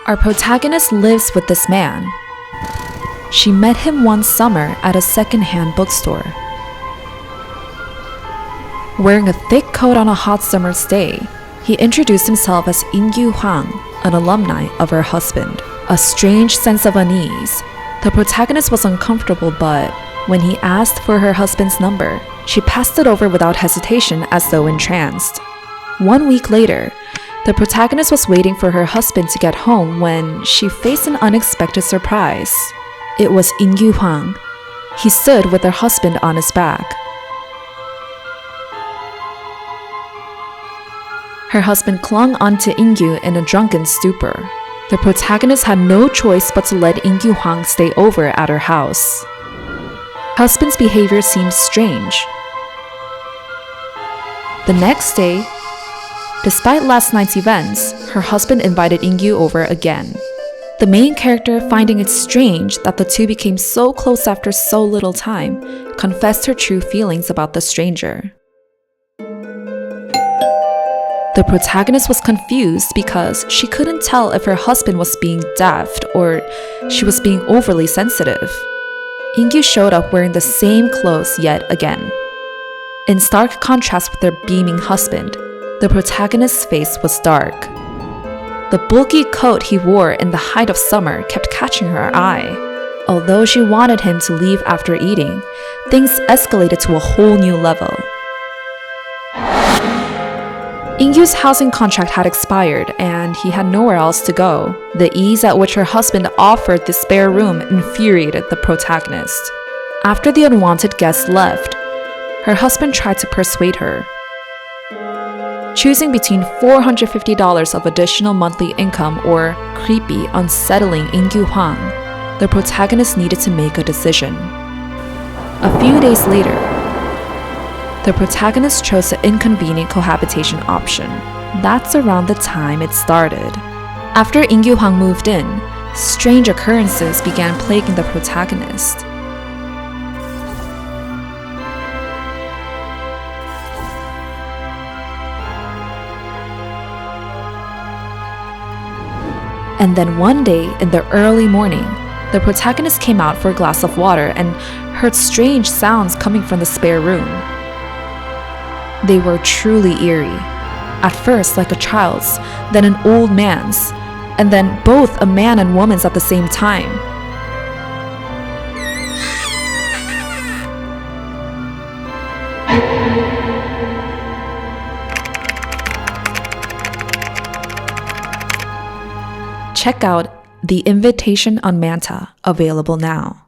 Our protagonist lives with this man. She met him one summer at a second-hand bookstore. Wearing a thick coat on a hot summer's day, he introduced himself as Ingyu, an alumni of her husband. A strange sense of unease. The protagonist was uncomfortable, but when he asked for her husband's number, she passed it over without hesitation as though entranced. 1 week later, the protagonist was waiting for her husband to get home when she faced an unexpected surprise. It was Ingyu. He stood with her husband on his back. Her husband clung onto Ingyu in a drunken stupor. The protagonist had no choice but to let Ingyu stay over at her house. Husband's behavior seemed strange. The next day, despite last night's events, her husband invited Ingyu over again. The main character, finding it strange that the two became so close after so little time, confessed her true feelings about the stranger. The protagonist was confused because she couldn't tell if her husband was being daft or she was being overly sensitive. Ingyu showed up wearing the same clothes yet again. In stark contrast with her beaming husband, the protagonist's face was dark. The bulky coat he wore in the height of summer kept catching her eye. Although she wanted him to leave after eating, things escalated to a whole new level. Ingyu's housing contract had expired and he had nowhere else to go. The ease at which her husband offered the spare room infuriated the protagonist. After the unwanted guest left, her husband tried to persuade her. Choosing between $450 of additional monthly income or creepy, unsettling Ingyu, the protagonist needed to make a decision. A few days later, the protagonist chose the inconvenient cohabitation option. That's around the time it started. After Ingyu moved in, strange occurrences began plaguing the protagonist. And then one day, in the early morning, the protagonist came out for a glass of water and heard strange sounds coming from the spare room. They were truly eerie. At first like a child's, then an old man's, and then both a man and woman's at the same time. Check out The Invitation on Manta, available now.